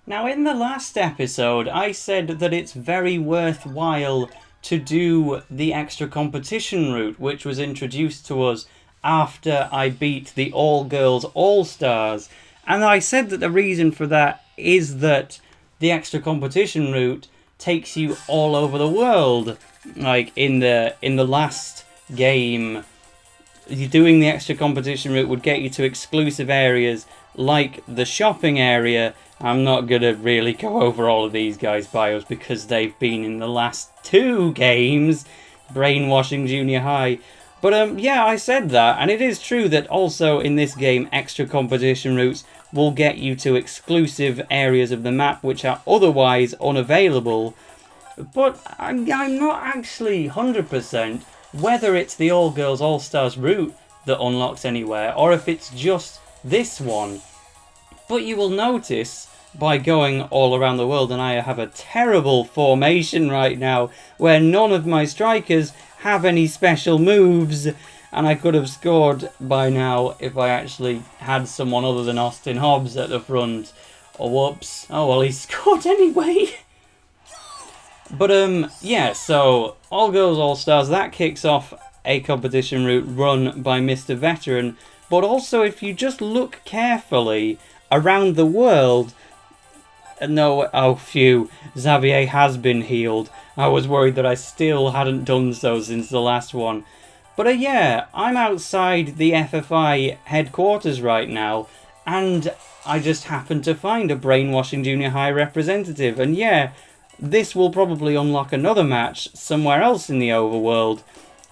Now, in the last episode, I said that it's very worthwhile to do the extra competition route, which was introduced to us after I beat the All-Girls All-Stars. And I said that the reason for that is that the extra competition route takes you all over the world. Like, in the last game, doing the extra competition route would get you to exclusive areas like the shopping area. I'm not going to really go over all of these guys' bios because they've been in the last 2 games, Brainwashing Jr High. But yeah, I said that, and it is true that also in this game, extra competition routes will get you to exclusive areas of the map which are otherwise unavailable. But I'm not actually 100% whether it's the All-Girls All-Stars route that unlocks anywhere, or if it's just this one. But you will notice by going all around the world, and I have a terrible formation right now where none of my strikers have any special moves, and I could have scored by now if I actually had someone other than Austin Hobbs at the front. Oh, whoops. Oh, well, he scored anyway. But, yeah, so All Girls All Stars, that kicks off a competition route run by Mr. Veteran. But also, if you just look carefully around the world, no, oh phew, Xavier has been healed. I was worried that I still hadn't done so since the last one. But yeah, I'm outside the FFI headquarters right now, and I just happened to find a Brainwashing Jr High representative. And yeah, this will probably unlock another match somewhere else in the overworld,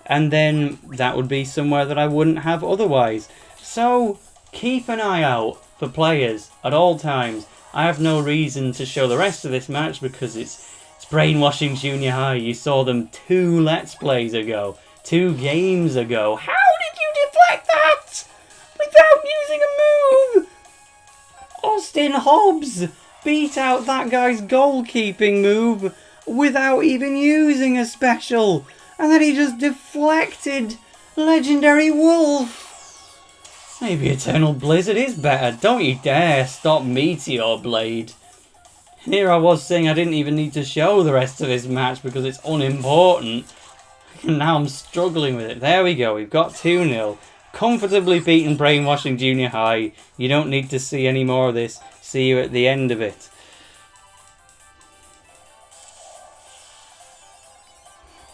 and then that would be somewhere that I wouldn't have otherwise. So keep an eye out for players at all times. I have no reason to show the rest of this match because it's Brainwashing Jr High. You saw them 2 Let's Plays ago, 2 games ago. How did you deflect that without using a move? Austin Hobbs beat out that guy's goalkeeping move without even using a special. And then he just deflected Legendary Wolf. Maybe Eternal Blizzard is better. Don't you dare stop Meteor Blade. Here I was saying I didn't even need to show the rest of this match because it's unimportant. And now I'm struggling with it. There we go. We've got 2-0. Comfortably beaten Brainwashing Jr High. You don't need to see any more of this. See you at the end of it.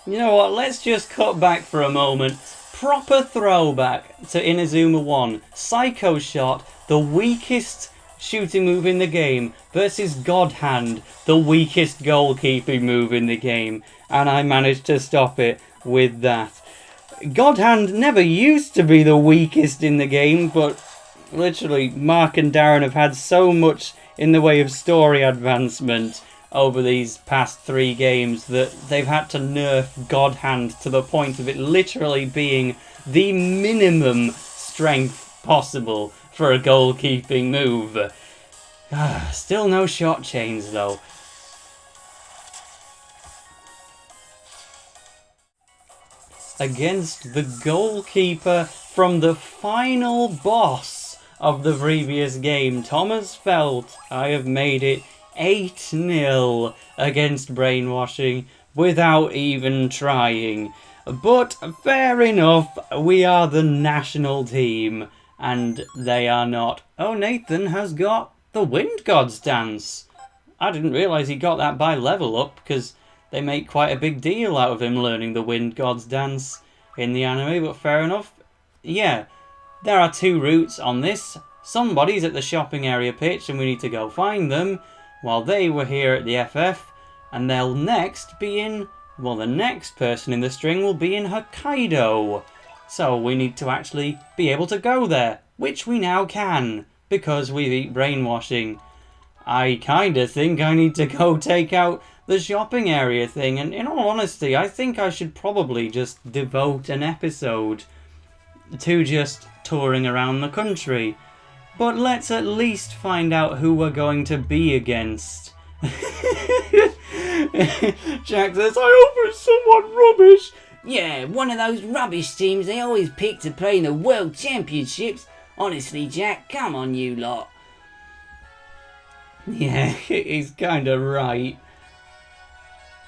You know what? Let's just cut back for a moment. Proper throwback to Inazuma 1. Psycho Shot, the weakest shooting move in the game, versus God Hand, the weakest goalkeeping move in the game. And I managed to stop it with that. God Hand never used to be the weakest in the game, but literally Mark and Darren have had so much in the way of story advancement over these past 3 games that they've had to nerf God Hand to the point of it literally being the minimum strength possible for a goalkeeping move. Still no shot chains though. Against the goalkeeper from the final boss of the previous game, Thomas Felt, I have made it 8-0 against Brainwashing without even trying. But fair enough, we are the national team and they are not. Oh, Nathan has got the Wind God's Dance. I didn't realise he got that by level up because they make quite a big deal out of him learning the Wind God's Dance in the anime, but fair enough. Yeah, there are 2 routes on this. Somebody's at the shopping area pitch and we need to go find them, while they were here at the FF, and they'll next be in, well, the next person in the string will be in Hokkaido. So we need to actually be able to go there, which we now can, because we beat Brainwashing. I kinda think I need to go take out the shopping area thing, and in all honesty, I think I should probably just devote an episode to just touring around the country. But let's at least find out who we're going to be against. Jack says, I hope it's someone rubbish. Yeah, one of those rubbish teams they always pick to play in the World Championships. Honestly, Jack, come on you lot. Yeah, he's kind of right.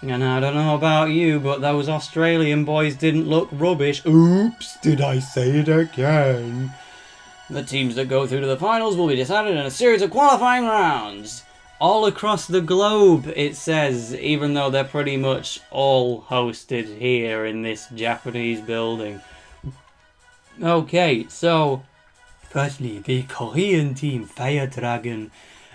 And I don't know about you, but those Australian boys didn't look rubbish. Oops, did I say it again? The teams that go through to the finals will be decided in a series of qualifying rounds. All across the globe, it says, even though they're pretty much all hosted here in this Japanese building. Okay, so firstly, the Korean team, Fire Dragon,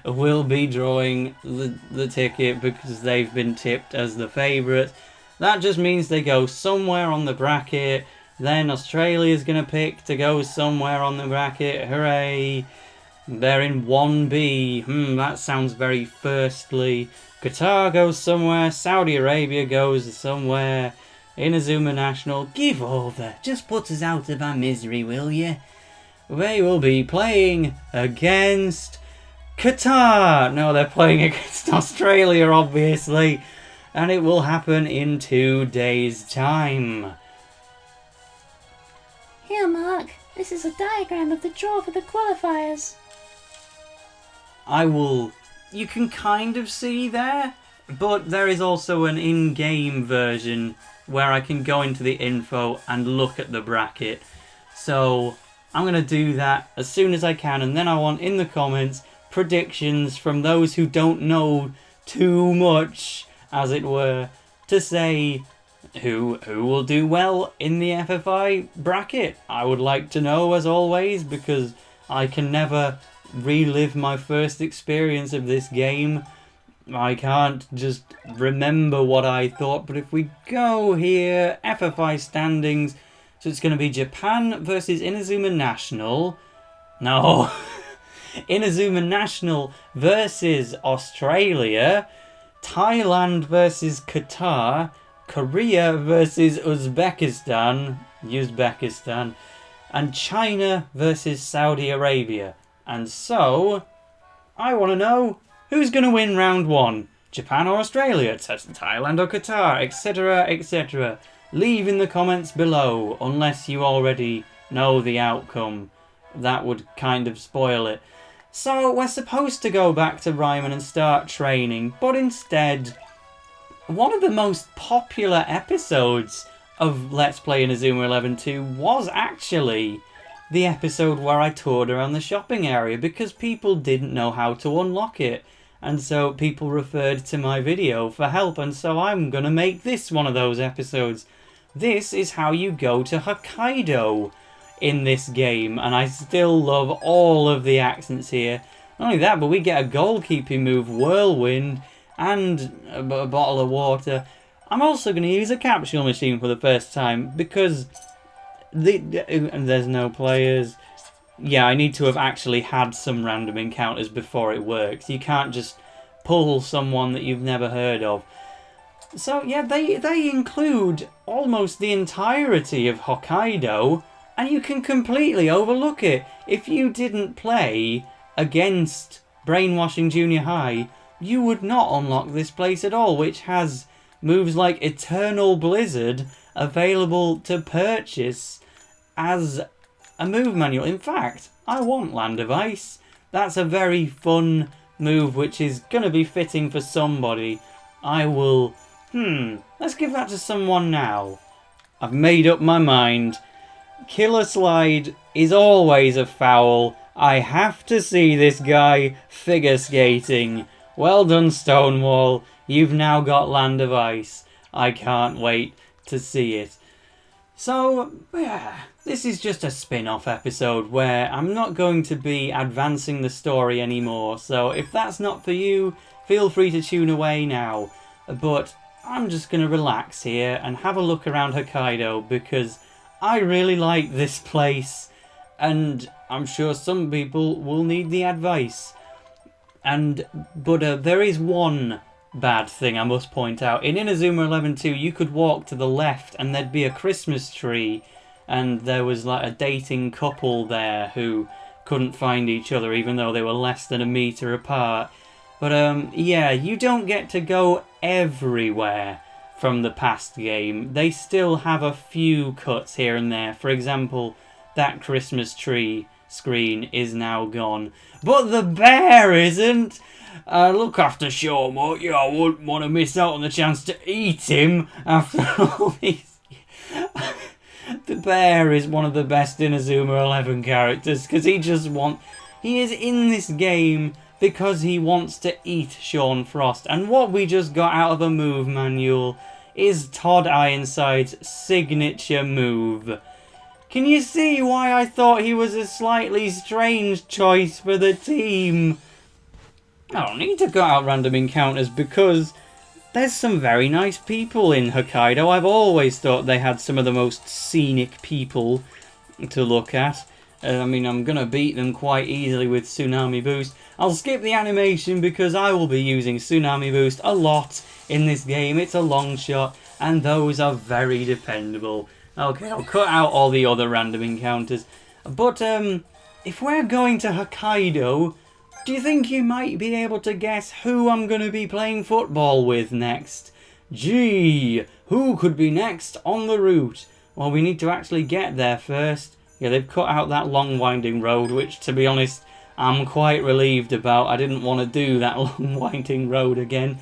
will be drawing the ticket because they've been tipped as the favourite. That just means they go somewhere on the bracket. Then Australia's going to pick to go somewhere on the bracket. Hooray! They're in 1B. That sounds very firstly. Qatar goes somewhere. Saudi Arabia goes somewhere. Inazuma National, give over. Just put us out of our misery, will you? They will be playing against Qatar. No, they're playing against Australia, obviously. And it will happen in 2 days' time. Here, Mark. This is a diagram of the draw for the qualifiers. You can kind of see there, but there is also an in-game version where I can go into the info and look at the bracket. So I'm going to do that as soon as I can, and then I want in the comments predictions from those who don't know too much, as it were, to say who will do well in the FFI bracket. I would like to know, as always, because I can never relive my first experience of this game. I can't just remember what I thought, but if we go here, FFI standings, so it's going to be Japan versus Inazuma National. No. Inazuma National versus Australia. Thailand versus Qatar. Korea versus Uzbekistan. And China versus Saudi Arabia. And so, I want to know who's going to win round 1. Japan or Australia, Thailand or Qatar, etc, etc. Leave in the comments below, unless you already know the outcome. That would kind of spoil it. So, we're supposed to go back to Raimon and start training, but instead, one of the most popular episodes of Let's Play Inazuma 11 2 was actually the episode where I toured around the shopping area because people didn't know how to unlock it. And so people referred to my video for help, and so I'm going to make this one of those episodes. This is how you go to Hokkaido in this game, and I still love all of the accents here. Not only that, but we get a goalkeeping move, Whirlwind, and a bottle of water. I'm also going to use a capsule machine for the first time because there's no players. Yeah, I need to have actually had some random encounters before it works. You can't just pull someone that you've never heard of. So yeah, they include almost the entirety of Hokkaido, and you can completely overlook it. If you didn't play against Brainwashing Jr High, you would not unlock this place at all, which has moves like Eternal Blizzard available to purchase as a move manual. In fact, I want Land of Ice. That's a very fun move which is going to be fitting for somebody. I will... let's give that to someone now. I've made up my mind. Killer Slide is always a foul. I have to see this guy figure skating. Well done, Stonewall. You've now got Land of Ice. I can't wait to see it. So, yeah, this is just a spin-off episode where I'm not going to be advancing the story anymore. So if that's not for you, feel free to tune away now. But I'm just going to relax here and have a look around Hokkaido because I really like this place. And I'm sure some people will need the advice. But there is one bad thing I must point out. In Inazuma 11 2, you could walk to the left and there'd be a Christmas tree, and there was like a dating couple there who couldn't find each other even though they were less than a meter apart. But yeah, you don't get to go everywhere from the past game. They still have a few cuts here and there. For example, that Christmas tree screen is now gone. But the bear isn't! Look after Sean, won't you? I wouldn't want to miss out on the chance to eat him after all these... The bear is one of the best Inazuma 11 characters because he is in this game because he wants to eat Sean Frost. And what we just got out of a move manual is Todd Ironside's signature move. Can you see why I thought he was a slightly strange choice for the team? I don't need to cut out random encounters because there's some very nice people in Hokkaido. I've always thought they had some of the most scenic people to look at. I mean, I'm going to beat them quite easily with Tsunami Boost. I'll skip the animation because I will be using Tsunami Boost a lot in this game. It's a long shot and those are very dependable. Okay, I'll cut out all the other random encounters. But if we're going to Hokkaido, do you think you might be able to guess who I'm going to be playing football with next? Gee, who could be next on the route? Well, we need to actually get there first. Yeah, they've cut out that long winding road, which, to be honest, I'm quite relieved about. I didn't want to do that long winding road again.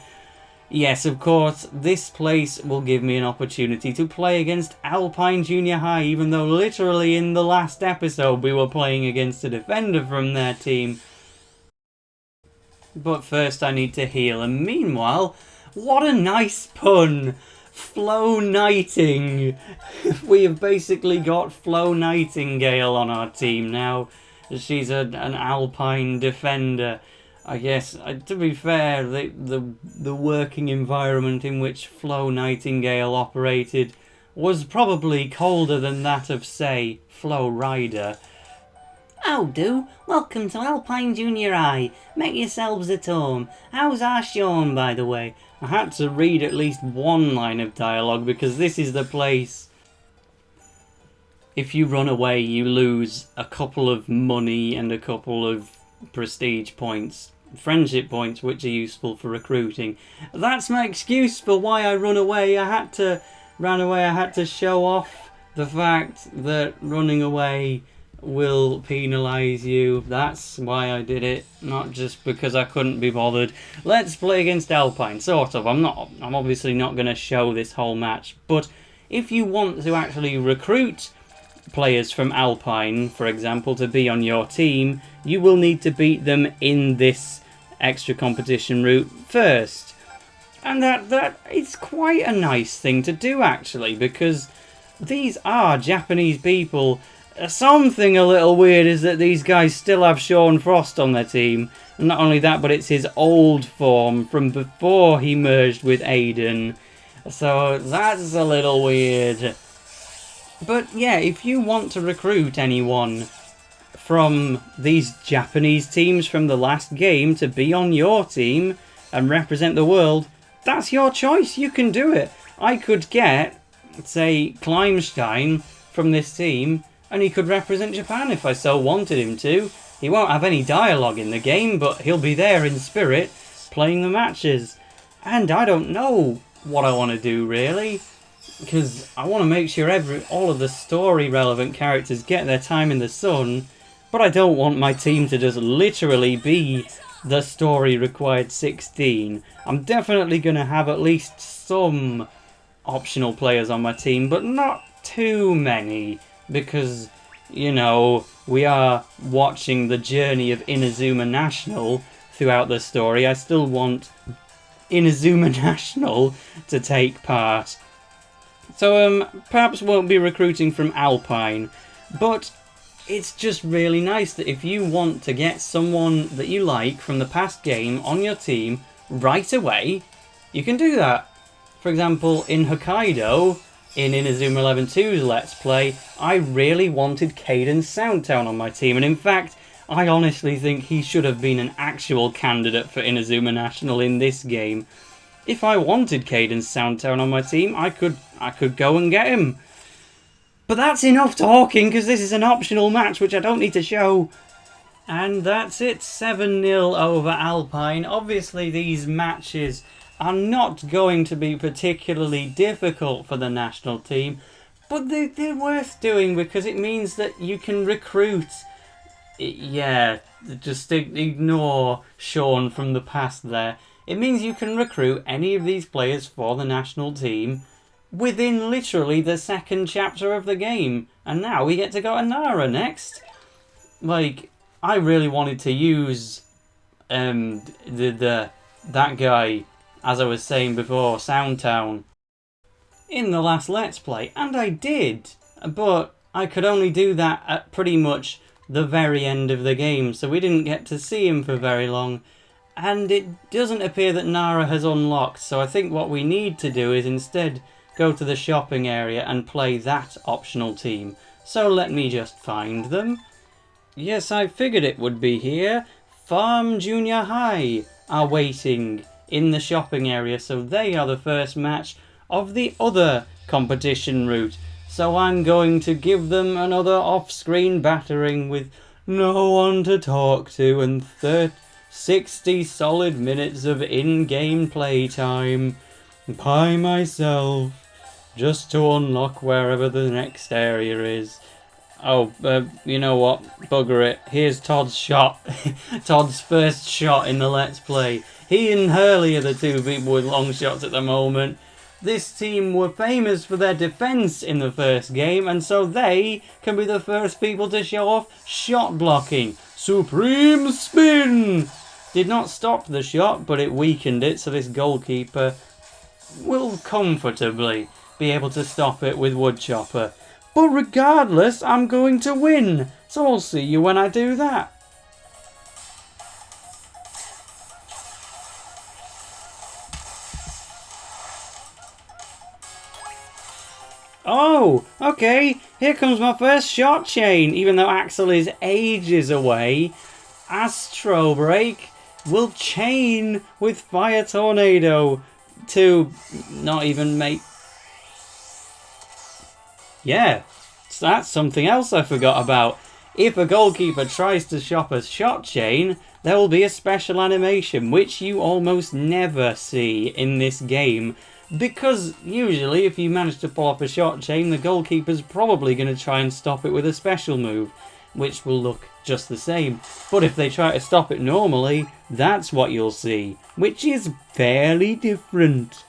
Yes, of course, this place will give me an opportunity to play against Alpine Jr High, even though literally in the last episode we were playing against a defender from their team. But first I need to heal, and meanwhile, what a nice pun! Flo Nighting! We have basically got Flo Nightingale on our team now. She's an Alpine defender. I guess, to be fair, the working environment in which Flo Nightingale operated was probably colder than that of, say, Flo Rider. How do? Welcome to Alpine Jr High. Make yourselves at home. How's our Sean, by the way? I had to read at least one line of dialogue because this is the place. If you run away, you lose a couple of money and a couple of prestige points. Friendship points, which are useful for recruiting. That's my excuse for why I run away. I had to show off the fact that running away will penalise you. That's why I did it, not just because I couldn't be bothered. Let's play against Alpine, sort of. I'm obviously not going to show this whole match, but if you want to actually recruit players from Alpine, for example, to be on your team, you will need to beat them in this extra competition route first. And that is quite a nice thing to do, actually, because these are Japanese people. Something a little weird is that these guys still have Sean Frost on their team. And not only that, but it's his old form from before he merged with Aiden. So that's a little weird. But yeah, if you want to recruit anyone from these Japanese teams from the last game to be on your team and represent the world, that's your choice. You can do it. I could get, say, Kleimstein from this team, and he could represent Japan if I so wanted him to. He won't have any dialogue in the game, but he'll be there in spirit, playing the matches. And I don't know what I want to do, really, because I want to make sure all of the story-relevant characters get their time in the sun, but I don't want my team to just literally be the story-required 16. I'm definitely going to have at least some optional players on my team, but not too many, because, you know, we are watching the journey of Inazuma National throughout the story. I still want Inazuma National to take part. So, perhaps won't be recruiting from Alpine, but it's just really nice that if you want to get someone that you like from the past game on your team right away, you can do that. For example, in Hokkaido, in Inazuma 11 2's Let's Play, I really wanted Caden Soundtown on my team, and in fact, I honestly think he should have been an actual candidate for Inazuma National in this game. If I wanted Caden Soundtown on my team, I could go and get him. But that's enough talking, because this is an optional match which I don't need to show. And that's it, 7-0 over Alpine. Obviously these matches are not going to be particularly difficult for the national team, but they're worth doing because it means that you can recruit Yeah, just ignore Sean from the past there. It means you can recruit any of these players for the national team within literally the second chapter of the game. And now we get to go to Nara next. Like, I really wanted to use that guy, as I was saying before, Soundtown, in the last Let's Play, and I did, but I could only do that at pretty much the very end of the game, so we didn't get to see him for very long, and it doesn't appear that Nara has unlocked, so I think what we need to do is instead go to the shopping area and play that optional team. So let me just find them. Yes, I figured it would be here. Farm Junior High are waiting in the shopping area, so they are the first match of the other competition route. So I'm going to give them another off-screen battering with no one to talk to and 60 solid minutes of in-game playtime by myself, just to unlock wherever the next area is. Oh, you know what? Bugger it. Here's Todd's shot. Todd's first shot in the Let's Play. He and Hurley are the two people with long shots at the moment. This team were famous for their defense in the first game, and so they can be the first people to show off shot blocking. Supreme Spin! Did not stop the shot, but it weakened it, so this goalkeeper will comfortably be able to stop it with Woodchopper. But regardless, I'm going to win, so I'll see you when I do that. Oh, okay, here comes my first shot chain, even though Axel is ages away. Astro Break will chain with Fire Tornado to not even make... Yeah, that's something else I forgot about. If a goalkeeper tries to shop a shot chain, there will be a special animation, which you almost never see in this game. Because usually if you manage to pull off a shot chain, the goalkeeper's probably going to try and stop it with a special move, which will look just the same. But if they try to stop it normally, that's what you'll see, which is fairly different.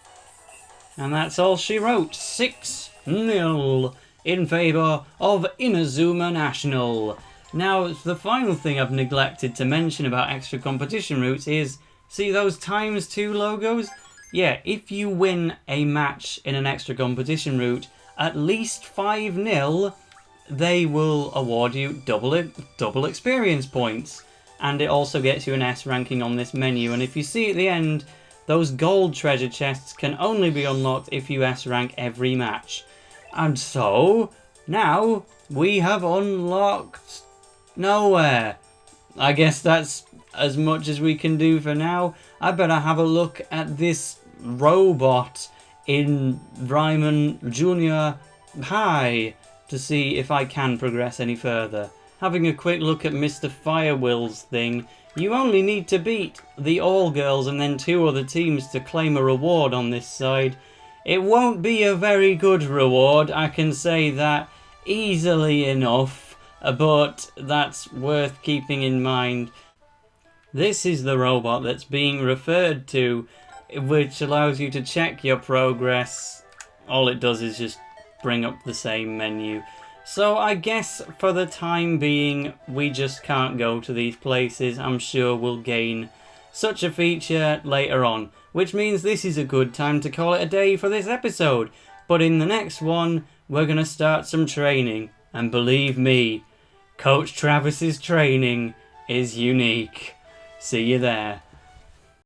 And that's all she wrote. 6-0 in favour of Inazuma National. Now, the final thing I've neglected to mention about extra competition routes is, see those ×2 logos? Yeah, if you win a match in an extra competition route, at least 5-0, they will award you double experience points. And it also gets you an S ranking on this menu. And if you see at the end, those gold treasure chests can only be unlocked if you S rank every match. And so, now, we have unlocked nowhere. I guess that's as much as we can do for now. I better have a look at this robot in Raimon Jr High to see if I can progress any further. Having a quick look at Mr. Firewill's thing, you only need to beat the All Girls and then 2 other teams to claim a reward on this side. It won't be a very good reward, I can say that easily enough, but that's worth keeping in mind. This is the robot that's being referred to, which allows you to check your progress. All it does is just bring up the same menu. So I guess for the time being, we just can't go to these places. I'm sure we'll gain such a feature later on, which means this is a good time to call it a day for this episode. But in the next one, we're going to start some training. And believe me, Coach Travis's training is unique. See you there.